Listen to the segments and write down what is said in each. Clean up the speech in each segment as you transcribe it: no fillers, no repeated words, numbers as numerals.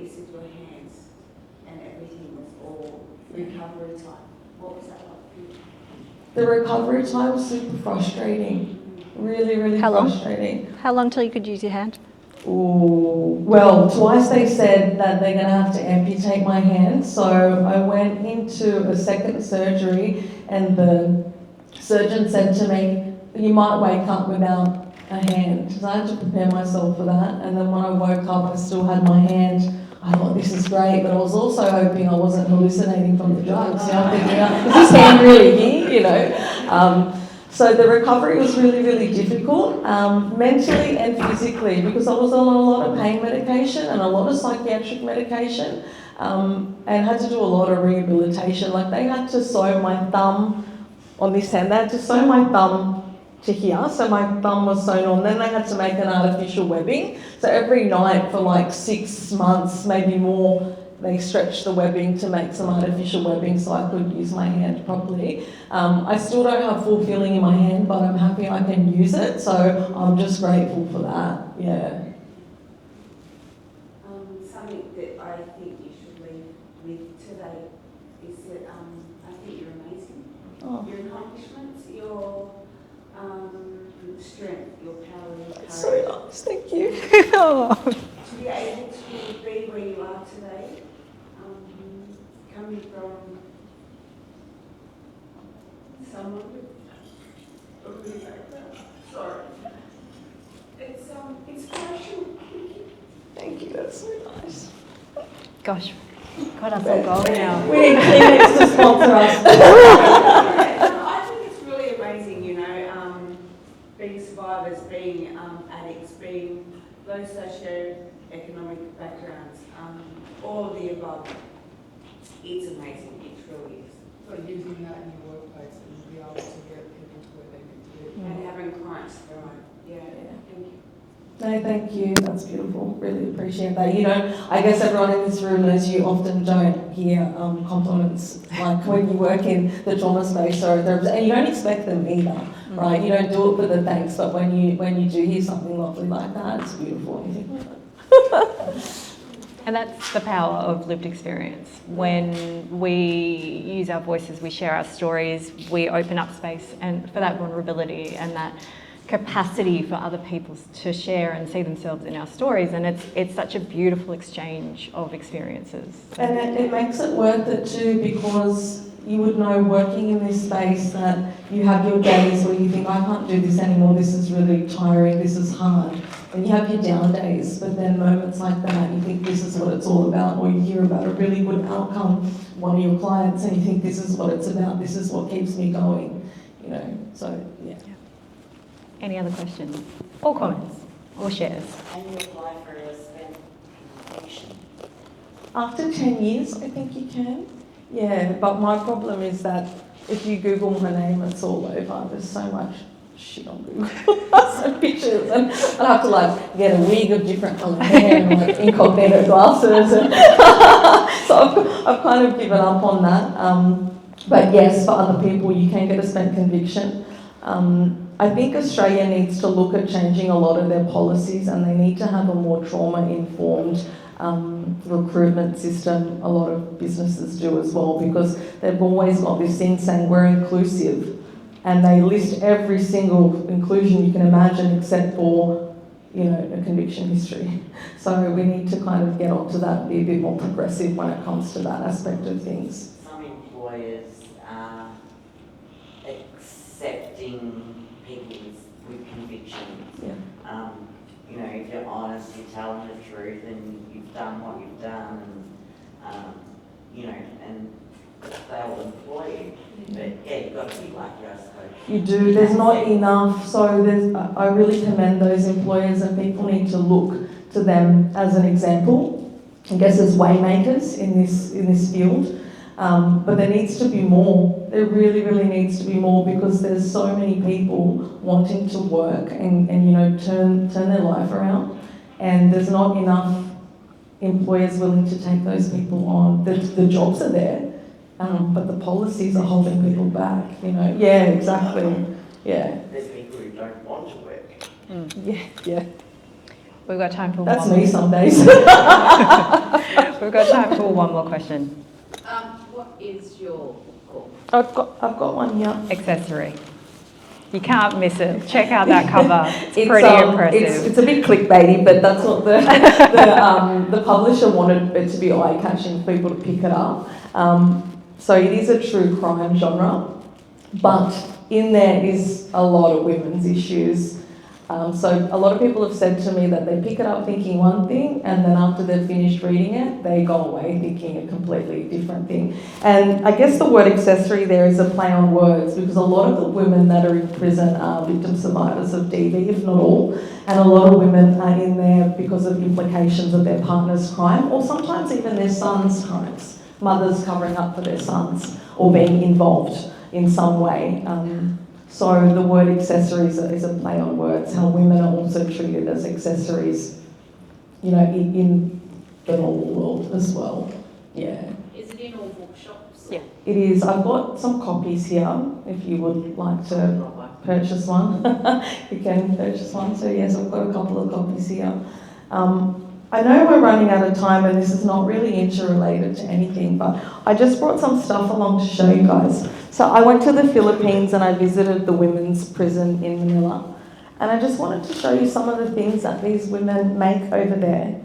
you said your hands and everything was all recovery time. What was that like for you? The recovery time was super frustrating. Really, really frustrating. How long till you could use your hand? Ooh, well, twice they said that they're going to have to amputate my hand. So I went into a second surgery and the surgeon said to me, you might wake up without a hand. So I had to prepare myself for that. And then when I woke up, I still had my hand. I thought, this is great, but I was also hoping I wasn't hallucinating from the drugs. You know, I'm thinking, is this hand really here? You know. So the recovery was really, really difficult, mentally and physically, because I was on a lot of pain medication and a lot of psychiatric medication, and had to do a lot of rehabilitation. Like they had to sew my thumb on this hand. They had to sew my thumb to here, so my thumb was sewn on. Then they had to make an artificial webbing. So every night for like 6 months, maybe more, they stretched the webbing to make some artificial webbing so I could use my hand properly. I still don't have full feeling in my hand, but I'm happy I can use it, so I'm just grateful for that, yeah. Something that I think you should leave with today is that I think you're amazing. Oh. Your accomplishments, your strength, your power, your courage. So nice, thank you. To be able to be where you are today, coming from someone with a really background. Sorry. It's inspirational. Thank you, that's so nice. Gosh, got us all going now. We need Kleenex to sponsor us. I think it's really amazing, you know, being survivors, being addicts, being low socio-economic backgrounds, all of the above. It's amazing, it really is. So using that in your workplace and be able to get people to where they need to be. And having clients thrive. Yeah, thank you. No, thank you. That's beautiful. Really appreciate that. You know, I guess everyone in this room knows you often don't hear compliments like when you work in the trauma space, and you don't expect them either, right? You don't do it for the thanks, but when you do hear something lovely like that, it's beautiful. And you think, And that's the power of lived experience. When we use our voices, we share our stories, we open up space and for that vulnerability and that capacity for other people to share and see themselves in our stories, and it's such a beautiful exchange of experiences. and it makes it worth it too, because you would know working in this space that you have your days where you think, I can't do this anymore, this is really tiring, this is hard. And you have your down days, but then moments like that, you think this is what it's all about, or you hear about a really good outcome, one of your clients, and you think this is what it's about, this is what keeps me going, you know, so yeah. Any other questions or comments or shares? Can you apply for a spent conviction? After 10 years, I think you can. Yeah, but my problem is that if you Google my name, it's all over. There's so much shit on Google. Some pictures, and I have to like get a wig of different colour hair and like incognito glasses. And so I've kind of given up on that. But yes, for other people, you can get a spent conviction. I think Australia needs to look at changing a lot of their policies, and they need to have a more trauma-informed recruitment system. A lot of businesses do as well, because they've always got this thing saying we're inclusive, and they list every single inclusion you can imagine except for, you know, a conviction history. So we need to kind of get onto that and be a bit more progressive when it comes to that aspect of things. Some employers are accepting people with convictions. Yeah. You know, if you're honest, you're telling the truth, and you've done what you've done, and you know, and they'll employ you. But yeah, you've got to be lucky, I suppose. You do. There's not enough. So I really commend those employers, and people need to look to them as an example. I guess as waymakers in this field. But there needs to be more. There really, really needs to be more, because there's so many people wanting to work and you know, turn their life around, and there's not enough employers willing to take those people on. The jobs are there, but the policies are holding people back. You know. Yeah, exactly. Yeah. There's people who don't want to work. Yeah. We've got time for That's one. me some days. We've got time for one more question. What is your call? I've got one here. Accessory. You can't miss it. Check out that cover. It's pretty impressive. It's a bit clickbaity, but that's what the publisher wanted it to be eye-catching for people to pick it up. So it is a true crime genre, but in there is a lot of women's issues. So a lot of people have said to me that they pick it up thinking one thing, and then after they've finished reading it, they go away thinking a completely different thing. And I guess the word accessory there is a play on words, because a lot of the women that are in prison are victim survivors of DV, if not all, and a lot of women are in there because of implications of their partner's crime, or sometimes even their son's crimes, mothers covering up for their sons, or being involved in some way. So the word accessories is a play on words, how women are also treated as accessories, you know, in the normal world as well. Yeah. Is it in all bookshops? Yeah. It is. I've got some copies here, if you would like to purchase one. You can purchase one. So yes, I've got a couple of copies here. I know we're running out of time and this is not really interrelated to anything, but I just brought some stuff along to show you guys. So I went to the Philippines and I visited the women's prison in Manila. And I just wanted to show you some of the things that these women make over there.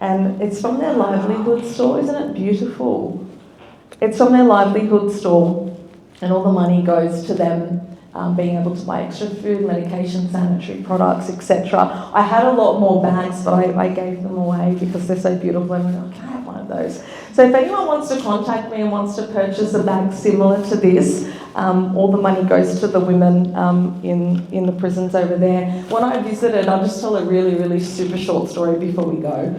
And it's from their livelihood store. Isn't it beautiful? It's from their livelihood store, and all the money goes to them being able to buy extra food, medication, sanitary products, etc. I had a lot more bags, but I gave them away because they're so beautiful, and I'm like, can I have one of those? So if anyone wants to contact me and wants to purchase a bag similar to this, all the money goes to the women in the prisons over there. When I visited, I'll just tell a really, really super short story before we go.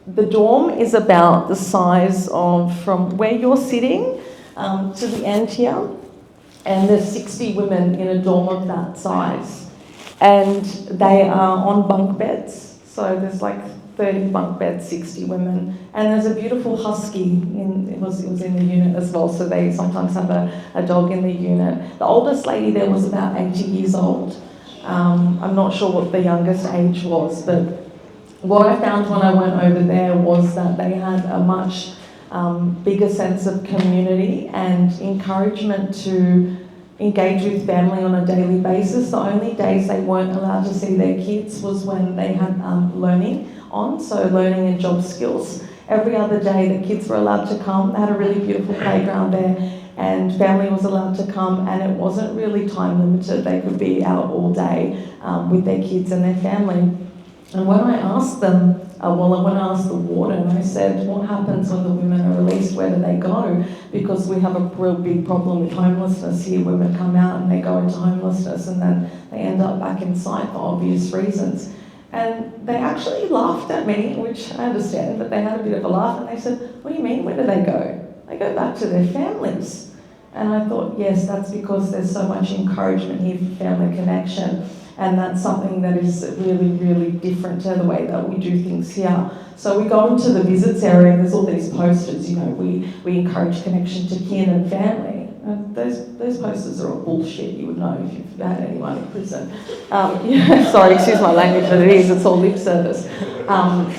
The dorm is about the size of, from where you're sitting to the end here. And there's 60 women in a dorm of that size. And they are on bunk beds. So there's like 30 bunk beds, 60 women. And there's a beautiful husky, it was in the unit as well, so they sometimes have a dog in the unit. The oldest lady there was about 80 years old. I'm not sure what the youngest age was, but what I found when I went over there was that they had a much bigger sense of community and encouragement to engage with family on a daily basis. The only days they weren't allowed to see their kids was when they had learning on, so learning and job skills. Every other day the kids were allowed to come. They had a really beautiful playground there, and family was allowed to come, and it wasn't really time limited. They could be out all day with their kids and their family. And when I asked them, when I asked the warden, I said, what happens when the women are released? Where do they go? Because we have a real big problem with homelessness here. Women come out and they go into homelessness and then they end up back inside for obvious reasons. And they actually laughed at me, which I understand, but they had a bit of a laugh, and they said, what do you mean, where do they go? They go back to their families. And I thought, yes, that's because there's so much encouragement here for family connection. And that's something that is really, really different to the way that we do things here. So we go into the visits area and there's all these posters, you know, we encourage connection to kin and family. Those posters are all bullshit, you would know if you've had anyone in prison. Sorry, excuse my language, but it is, it's all lip service.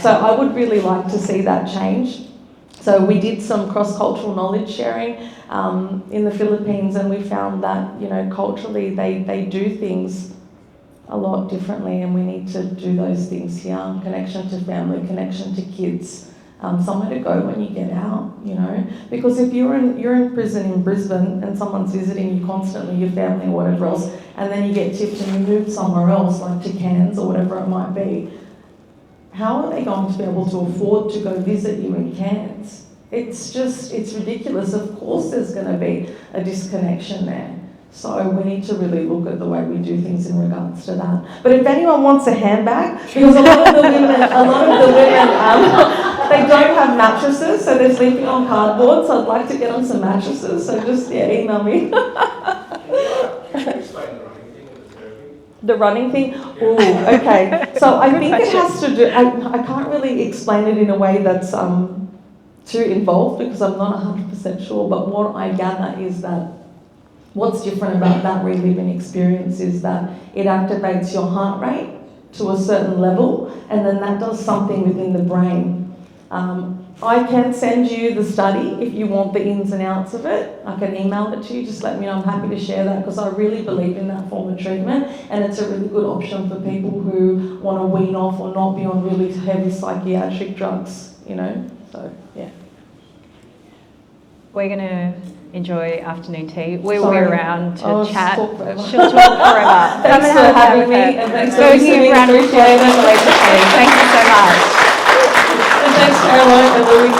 So I would really like to see that change. So we did some cross-cultural knowledge sharing in the Philippines, and we found that, you know, culturally they do things a lot differently, and we need to do those things here. Connection to family, connection to kids, somewhere to go when you get out, you know. Because if you're in prison in Brisbane and someone's visiting you constantly, your family or whatever else, and then you get tipped and you move somewhere else, like to Cairns or whatever it might be, how are they going to be able to afford to go visit you in Cairns? It's ridiculous. Of course there's going to be a disconnection there. So we need to really look at the way we do things in regards to that. But if anyone wants a handbag, because a lot of the women, they don't have mattresses, so they're sleeping on cardboard. So I'd like to get them some mattresses. So just email me. The running thing? Oh, okay. So I think it has to do, I can't really explain it in a way that's too involved because I'm not 100% sure, but what I gather is that what's different about that reliving experience is that it activates your heart rate to a certain level, and then that does something within the brain. I can send you the study if you want the ins and outs of it. I can email it to you, just let me know. I'm happy to share that because I really believe in that form of treatment, and it's a really good option for people who want to wean off or not be on really heavy psychiatric drugs, you know, so yeah. We're going to enjoy afternoon tea. We will be Sorry. around to I'll just chat. talk forever. She'll talk forever. Come Thanks and for have a chat having with me, her. and thanks So for give you a listening. round of applause Appreciate for it. Lisa Kay. Thank you so much. And thanks, Caroline and Louis.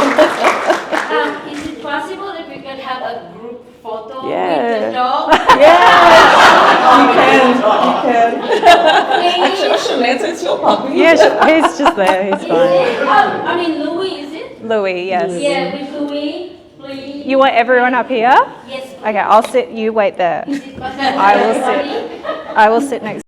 Is it possible if we could have a group photo with Yeah. the dog? You can. Actually, Shalance, it's your puppy. Yeah, he's just there. He's Is fine. it? I mean, Louis, is it? Louis, yes. Yeah, with Louis, please. You want everyone up here? Yes, please. Okay, I'll sit. You wait there. Is it possible? I will sit. I will sit next.